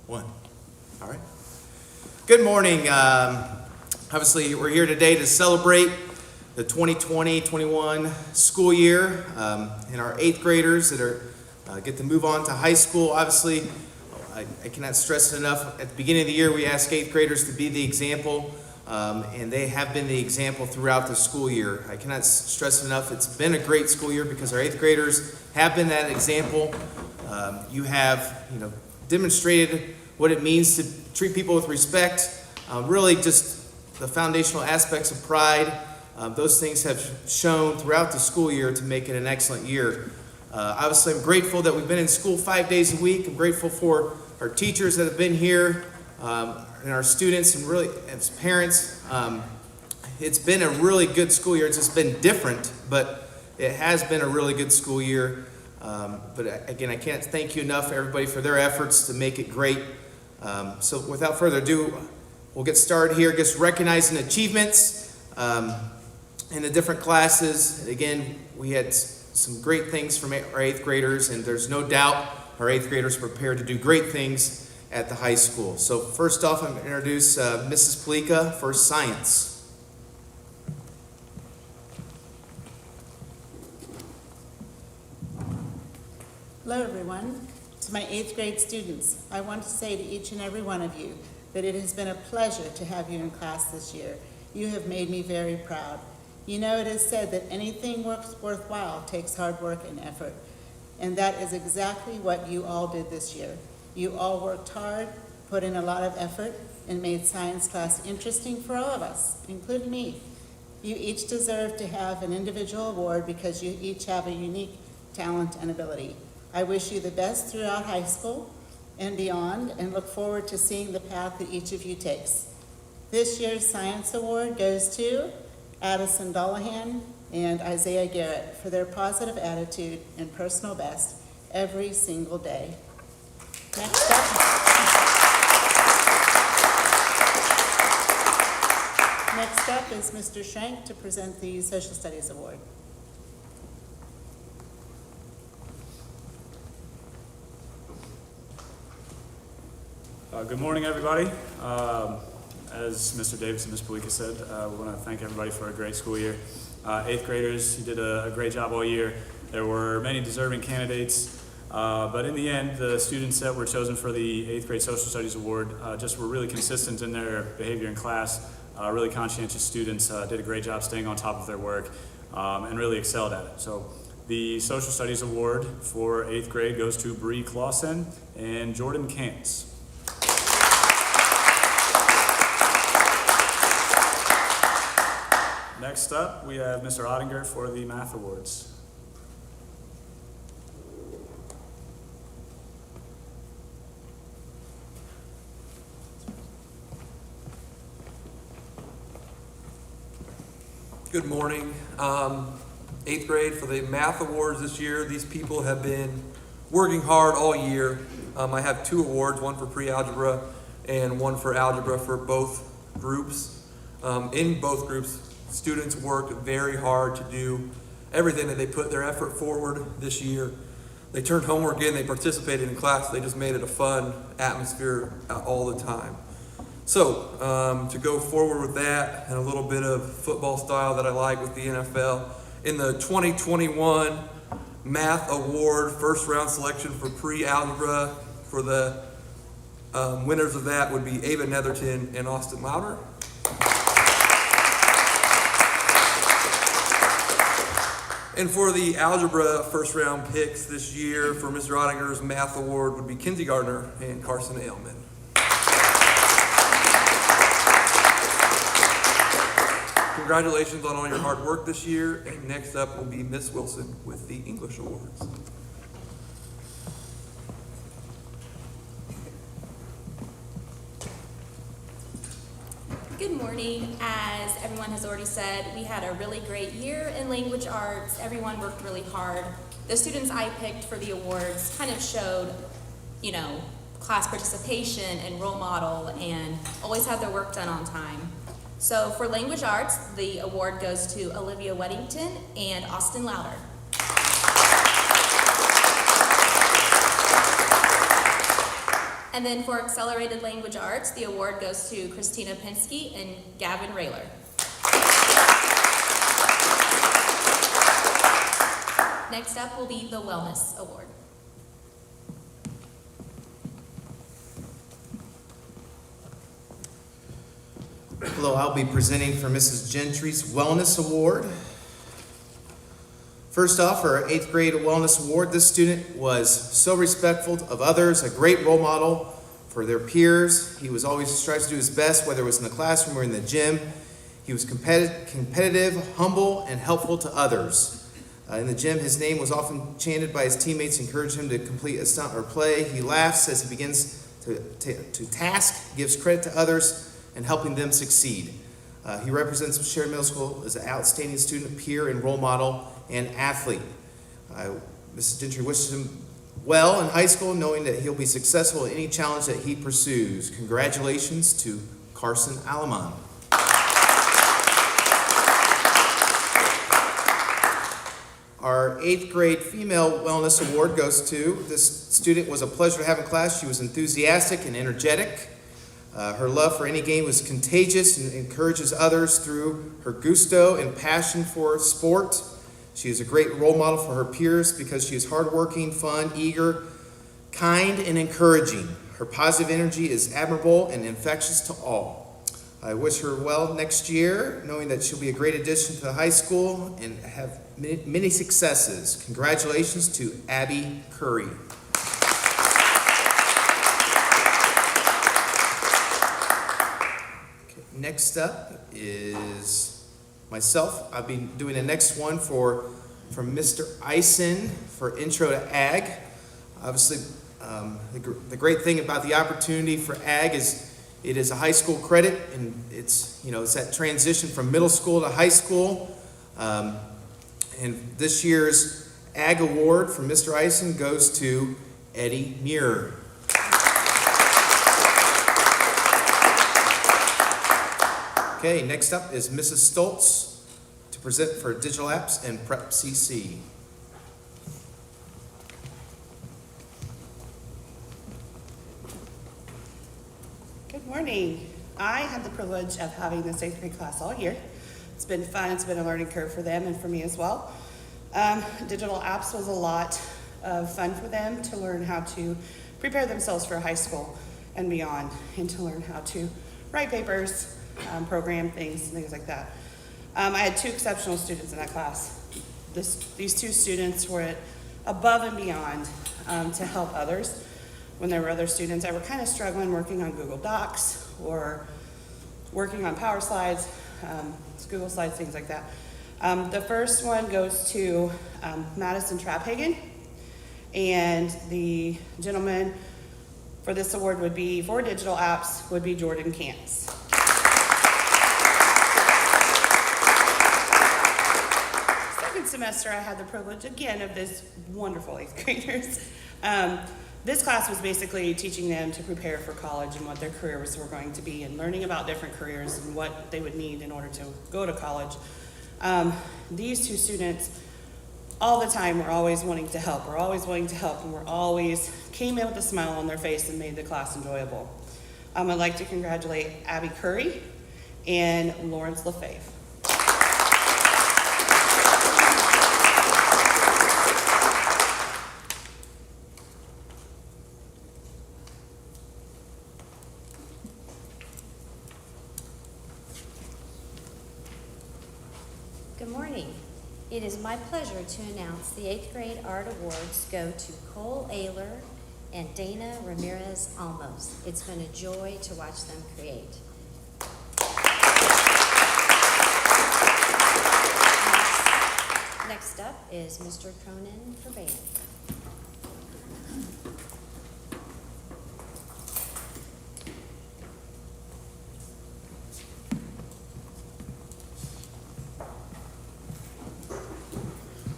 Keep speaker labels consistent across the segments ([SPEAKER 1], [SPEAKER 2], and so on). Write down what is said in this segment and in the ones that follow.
[SPEAKER 1] One. All right. Good morning. Obviously, we're here today to celebrate the 2020-21 school year and our 8th graders that are get to move on to high school. Obviously, I cannot stress it enough. At the beginning of the year, we asked 8th graders to be the example, and they have been the example throughout the school year. I cannot stress enough. It's been a great school year because our 8th graders have been that example. You have, demonstrated what it means to treat people with respect, really just the foundational aspects of pride. Those things have shown throughout the school year to make it an excellent year. Obviously, I'm grateful that we've been in school 5 days a week. I'm grateful for our teachers that have been here and our students, and really as parents. It's been a really good school year. It's just been different, but it has been a really good school year. But again, I can't thank you enough, everybody, for their efforts to make it great. So without further ado, we'll get started here, just recognizing achievements in the different classes. Again, we had some great things from our 8th graders, and there's no doubt our 8th graders are prepared to do great things at the high school. So first off, I'm going to introduce Mrs. Palika for science.
[SPEAKER 2] Hello everyone. To my 8th grade students, I want to say to each and every one of you that it has been a pleasure to have you in class this year. You have made me very proud. You know, it is said that anything worthwhile takes hard work and effort. And that is exactly what you all did this year. You all worked hard, put in a lot of effort, and made science class interesting for all of us, including me. You each deserve to have an individual award because you each have a unique talent and ability. I wish you the best throughout high school and beyond, and look forward to seeing the path that each of you takes. This year's Science Award goes to Addison Dollahan and Isaiah Garrett for their positive attitude and personal best every single day. Next up. Next up is Mr. Schrank to present the Social Studies Award.
[SPEAKER 3] Good morning, everybody. As Mr. Davis and Ms. Palika said, we want to thank everybody for a great school year. 8th graders, you did a great job all year. There were many deserving candidates, but in the end, the students that were chosen for the 8th grade Social Studies Award just were really consistent in their behavior in class, really conscientious students, did a great job staying on top of their work, and really excelled at it. So the Social Studies Award for 8th grade goes to Bree Clausen and Jordan Kantz. Next up, we have Mr. Ottinger for the Math Awards.
[SPEAKER 4] Good morning. 8th grade for the Math Awards this year. These people have been working hard all year. I have 2 awards, one for pre-algebra and one for algebra for both groups. In both groups, students worked very hard to do everything that they put their effort forward this year. They turned homework in, they participated in class, they just made it a fun atmosphere all the time. So, to go forward with that and a little bit of football style that I like with the NFL, in the 2021 Math Award first round selection for pre-algebra, for the winners of that would be Ava Netherton and Austin Louder. And for the algebra first round picks this year for Mr. Ottinger's Math Award would be Kinsey Gardner and Carson Ailman. Congratulations on all your hard work this year. And next up will be Miss Wilson with the English Awards.
[SPEAKER 5] Good morning. As everyone has already said, we had a really great year in language arts. Everyone worked really hard. The students I picked for the awards kind of showed, class participation and role model, and always had their work done on time. So for language arts, the award goes to Olivia Weddington and Austin Louder. And then for Accelerated Language Arts, the award goes to Christina Pinsky and Gavin Rayler. Next up will be the Wellness Award.
[SPEAKER 1] Hello, I'll be presenting for Mrs. Gentry's Wellness Award. First off, for our 8th grade Wellness Award, this student was so respectful of others, a great role model for their peers. He was always trying to do his best, whether it was in the classroom or in the gym. He was competitive, humble, and helpful to others. In the gym, his name was often chanted by his teammates, encouraging him to complete a stunt or play. He laughs as he begins to task, gives credit to others, and helping them succeed. He represents Sheridan Middle School as an outstanding student, peer, and role model, and athlete. Mrs. Gentry wishes him well in high school, knowing that he'll be successful in any challenge that he pursues. Congratulations to Carson Alaman. Our 8th grade Female Wellness Award goes to this student. Was a pleasure to have in class. She was enthusiastic and energetic. Her love for any game was contagious and encourages others through her gusto and passion for sport. She is a great role model for her peers because she is hardworking, fun, eager, kind, and encouraging. Her positive energy is admirable and infectious to all. I wish her well next year, knowing that she'll be a great addition to the high school and have many successes. Congratulations to Abby Curry. Next up is myself. I'll be doing the next one from Mr. Eisen for Intro to Ag. Obviously, the great thing about the opportunity for Ag is it is a high school credit, and it's that transition from middle school to high school. And this year's Ag Award from Mr. Eisen goes to Eddie Muir. Okay, next up is Mrs. Stoltz to present for Digital Apps and Prep CC.
[SPEAKER 6] Good morning. I had the privilege of having this 8th grade class all year. It's been fun. It's been a learning curve for them and for me as well. Digital Apps was a lot of fun for them to learn how to prepare themselves for high school and beyond, and to learn how to write papers, program things like that. I had 2 exceptional students in that class. These 2 students were above and beyond to help others. When there were other students that were kind of struggling working on Google Docs or working on Power Slides, Google Slides, things like that. The first one goes to Madison Traphagen, and the gentleman for this award would be, for Digital Apps, would be Jordan Kantz. Second semester, I had the privilege again of this wonderful 8th graders. This class was basically teaching them to prepare for college and what their careers were going to be, and learning about different careers and what they would need in order to go to college. These 2 students, all the time, were always wanting to help. We're always wanting to help, and we're always came in with a smile on their face and made the class enjoyable. I'd like to congratulate Abby Curry and Lawrence LaFave.
[SPEAKER 7] Good morning. It is my pleasure to announce the 8th grade art awards go to Cole Ayler and Dana Ramirez Almos. It's been a joy to watch them create. Next up is Mr. Cronin for band.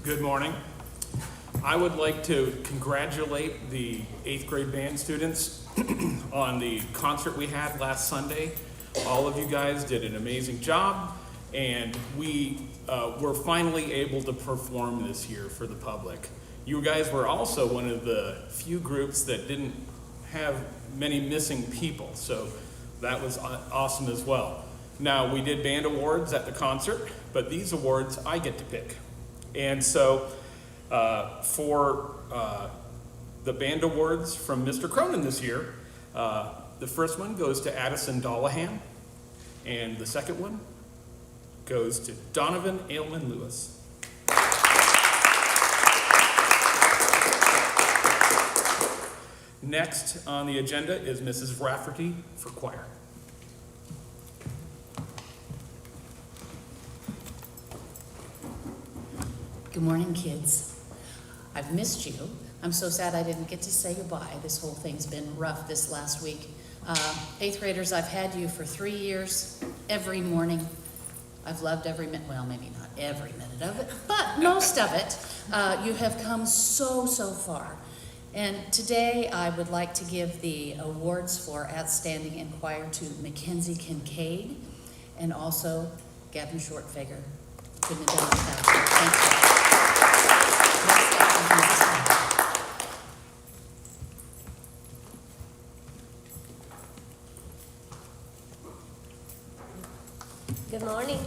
[SPEAKER 8] Good morning. I would like to congratulate the 8th grade band students on the concert we had last Sunday. All of you guys did an amazing job, and we were finally able to perform this year for the public. You guys were also one of the few groups that didn't have many missing people, so that was awesome as well. Now, we did band awards at the concert, but these awards I get to pick. And so for the band awards from Mr. Cronin this year, the first one goes to Addison Dollahan, and the second one goes to Donovan Ailman Lewis. Next on the agenda is Mrs. Rafferty for choir.
[SPEAKER 9] Good morning, kids. I've missed you. I'm so sad I didn't get to say goodbye. This whole thing's been rough this last week. 8th graders, I've had you for 3 years, every morning. I've loved every minute, well, maybe not every minute of it, but most of it. You have come so far. And today I would like to give the awards for Outstanding in Choir to Mackenzie Kincaid and also Gavin Shortfager. Couldn't have done it without you. Thank you.
[SPEAKER 10] Good morning.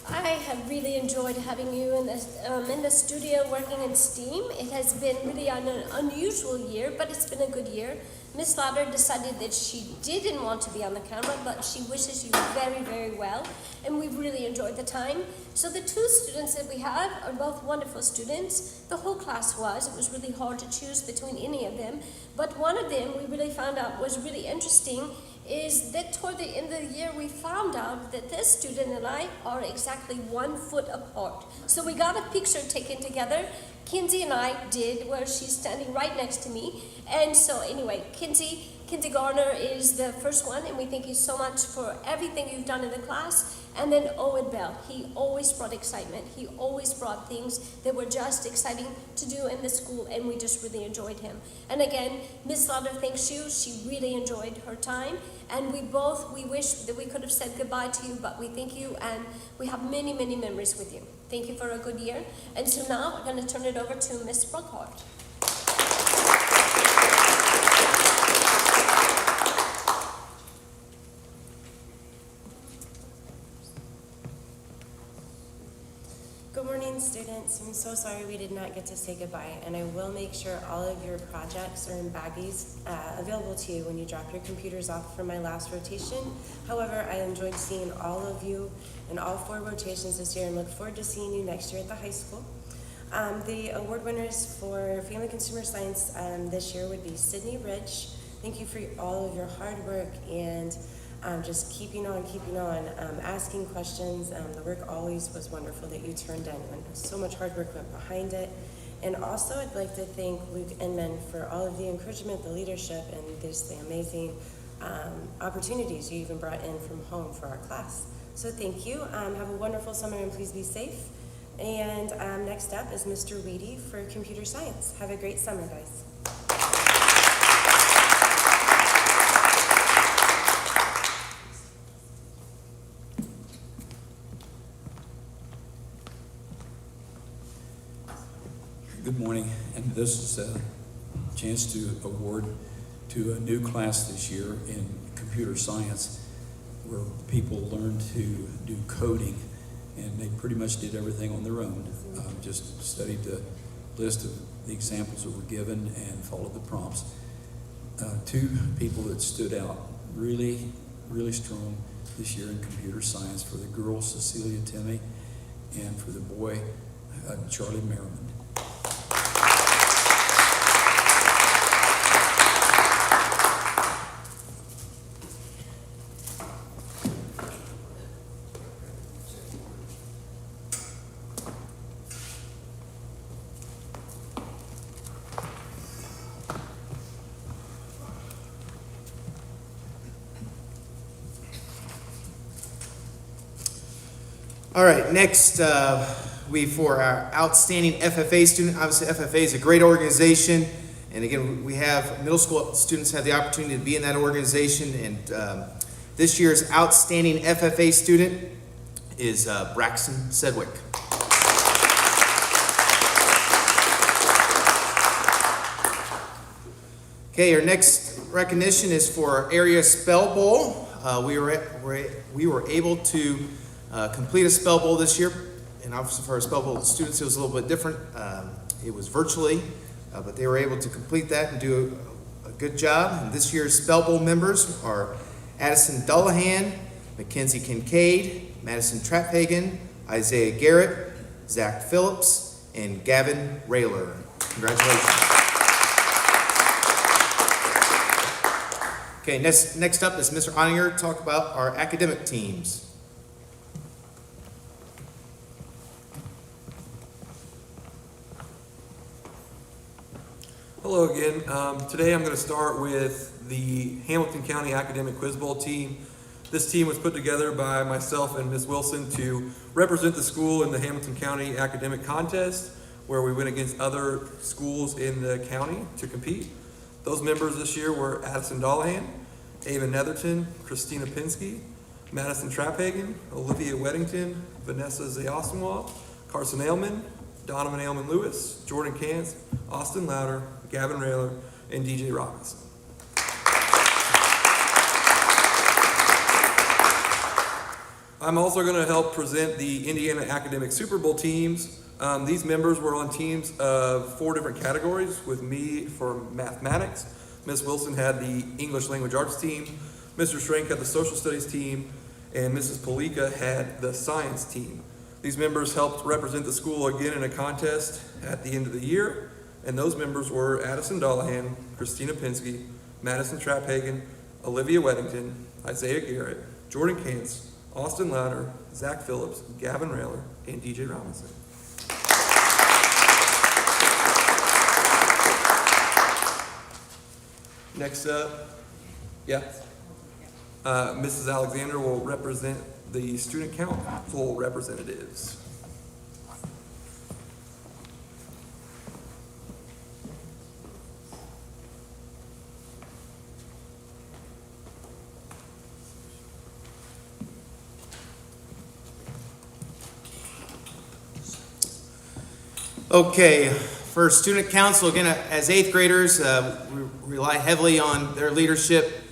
[SPEAKER 10] I have really enjoyed having you in the studio working in STEAM. It has been really an unusual year, but it's been a good year. Miss Lauder decided that she didn't want to be on the camera, but she wishes you very well, and we've really enjoyed the time. So the 2 students that we have are both wonderful students. The whole class was. It was really hard to choose between any of them, but one of them we really found out was really interesting is that toward the end of the year we found out that this student and I are exactly 1 foot apart. So we got a picture taken together. Kinsey and I did, where she's standing right next to me. And so anyway, Kinsey Garner is the first one, and we thank you so much for everything you've done in the class. And then Owen Bell, he always brought excitement. He always brought things that were just exciting to do in the school, and we just really enjoyed him. And again, Miss Lauder thanks you. She really enjoyed her time. And we wish that we could have said goodbye to you, but we thank you, and we have many memories with you. Thank you for a good year. And so now we're going to turn it over to Miss Brookhart.
[SPEAKER 11] Good morning, students. I'm so sorry we did not get to say goodbye, and I will make sure all of your projects are in baggies available to you when you drop your computers off for my last rotation. However, I enjoyed seeing all of you in all 4 rotations this year and look forward to seeing you next year at the high school. The award winners for Family Consumer Science this year would be Sydney Rich. Thank you for all of your hard work and just keeping on, asking questions. The work always was wonderful that you turned in, and so much hard work went behind it. And also, I'd like to thank Luke Inman for all of the encouragement, the leadership, and the amazing opportunities you even brought in from home for our class. So thank you. Have a wonderful summer, and please be safe. And next up is Mr. Weedy for Computer Science. Have a great summer, guys.
[SPEAKER 12] Good morning, and this is a chance to award to a new class this year in computer science where people learned to do coding, and they pretty much did everything on their own. Just studied the list of the examples that were given and followed the prompts. 2 people that stood out really strong this year in computer science: for the girl, Cecilia Timmy, and for the boy, Charlie Merriman.
[SPEAKER 1] All right, next, for our outstanding FFA student. Obviously, FFA is a great organization, and again, we have middle school students have the opportunity to be in that organization, and this year's outstanding FFA student is Braxton Sedgwick. Okay, our next recognition is for our area spell bowl. We were able to complete a spell bowl this year, and obviously for our spell bowl students it was a little bit different. It was virtually, but they were able to complete that and do a good job. And this year's spell bowl members are Addison Dullahan, Mackenzie Kincaid, Madison Traphagen, Isaiah Garrett, Zach Phillips, and Gavin Rayler. Congratulations. Okay, next up is Mr. Oninger to talk about our academic teams.
[SPEAKER 4] Hello again. Today I'm going to start with the Hamilton County Academic Quiz Bowl team. This team was put together by myself and Ms. Wilson to represent the school in the Hamilton County Academic Contest, where we went against other schools in the county to compete. Those members this year were Addison Dullahan, Ava Netherton, Christina Pinsky, Madison Traphagen, Olivia Weddington, Vanessa Zayasimwa, Carson Ailman, Donovan Ailman Lewis, Jordan Kantz, Austin Louder, Gavin Rayler, and DJ Robinson. I'm also going to help present the Indiana Academic Super Bowl teams. These members were on teams of 4 different categories, with me for mathematics. Ms. Wilson had the English Language Arts team, Mr. Schrank had the Social Studies team, and Mrs. Palika had the Science team. These members helped represent the school again in a contest at the end of the year, and those members were Addison Dullahan, Christina Pinsky, Madison Traphagen, Olivia Weddington, Isaiah Garrett, Jordan Kantz, Austin Louder, Zach Phillips, Gavin Rayler, and DJ Robinson. Next up, Mrs. Alexander will represent the student council representatives.
[SPEAKER 1] Okay, for student council, again, as 8th graders, we rely heavily on their leadership,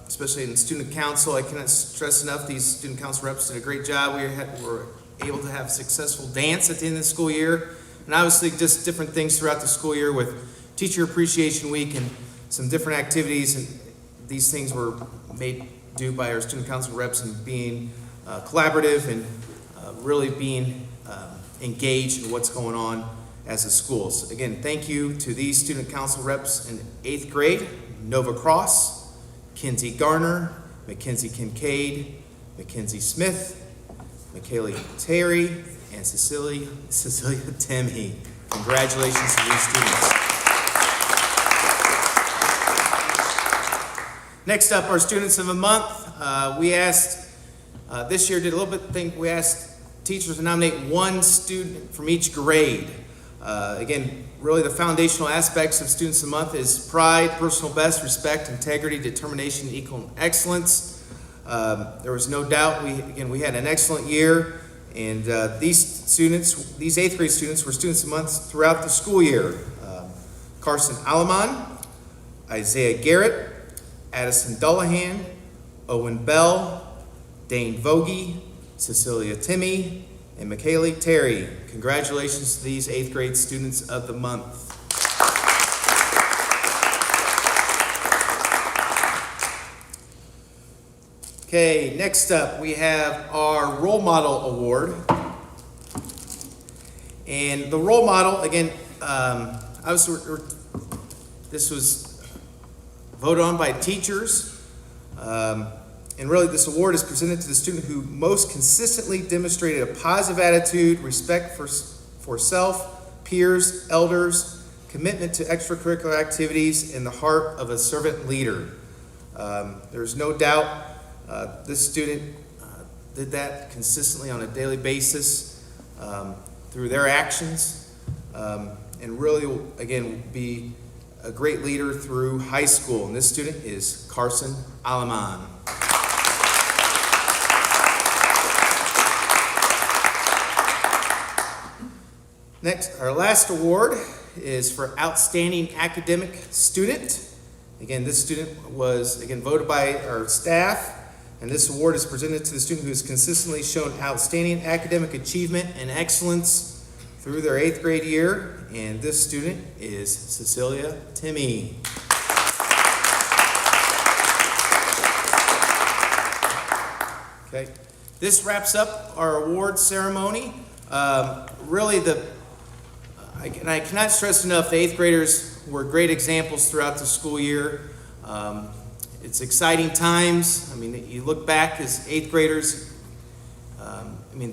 [SPEAKER 1] especially in student council. I cannot stress enough, these student council reps did a great job. We were able to have a successful dance at the end of the school year, and obviously just different things throughout the school year with Teacher Appreciation Week and some different activities, and these things were made due by our student council reps and being collaborative and really being engaged in what's going on as a school. So again, thank you to these student council reps in 8th grade: Nova Cross, Kinsey Garner, Mackenzie Kincaid, Mackenzie Smith, Michaela Terry, and Cecilia Timmy. Congratulations to these students. Next up, our students of the month. We asked, this year did a little bit thing, we asked teachers to nominate one student from each grade. Again, really the foundational aspects of Students of the Month is pride, personal best, respect, integrity, determination, equal excellence. There was no doubt, we had an excellent year, and these 8th grade students were Students of the Month throughout the school year. Carson Alaman, Isaiah Garrett, Addison Dullahan, Owen Bell, Dane Vogie, Cecilia Timmy, and Michaela Terry. Congratulations to these 8th grade students of the month. Okay, next up we have our Role Model Award. And the role model, again, obviously this was voted on by teachers. And really this award is presented to the student who most consistently demonstrated a positive attitude, respect for self, peers, elders, commitment to extracurricular activities, and the heart of a servant leader. There's no doubt this student did that consistently on a daily basis through their actions, and really, again, be a great leader through high school. And this student is Carson Alaman. Next, our last award is for Outstanding Academic Student. Again, this student was, voted by our staff, and this award is presented to the student who has consistently shown outstanding academic achievement and excellence through their 8th grade year, and this student is Cecilia Timmy. Okay, this wraps up our award ceremony. Really, I cannot stress enough, the 8th graders were great examples throughout the school year. It's exciting times. I mean, you look back as 8th graders,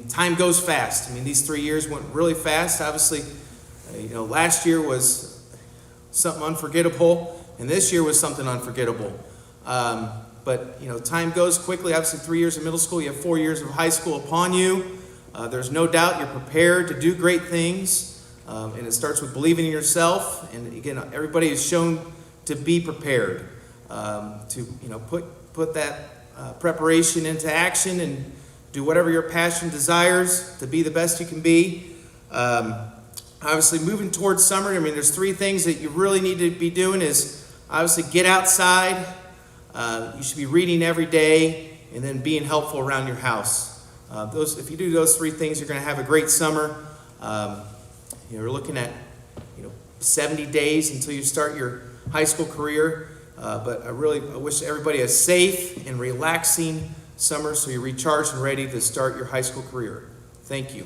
[SPEAKER 1] time goes fast. These 3 years went really fast. Obviously, last year was something unforgettable, and this year was something unforgettable. But time goes quickly. Obviously, 3 years of middle school, you have 4 years of high school upon you. There's no doubt you're prepared to do great things. And it starts with believing in yourself. And again, everybody is shown to be prepared, to put that preparation into action and do whatever your passion desires to be the best you can be. Obviously, moving towards summer, there's 3 things that you really need to be doing is obviously get outside. You should be reading every day and then being helpful around your house. If you do those 3 things, you're going to have a great summer. We're looking at 70 days until you start your high school career. But I wish everybody a safe and relaxing summer so you're recharged and ready to start your high school career. Thank you.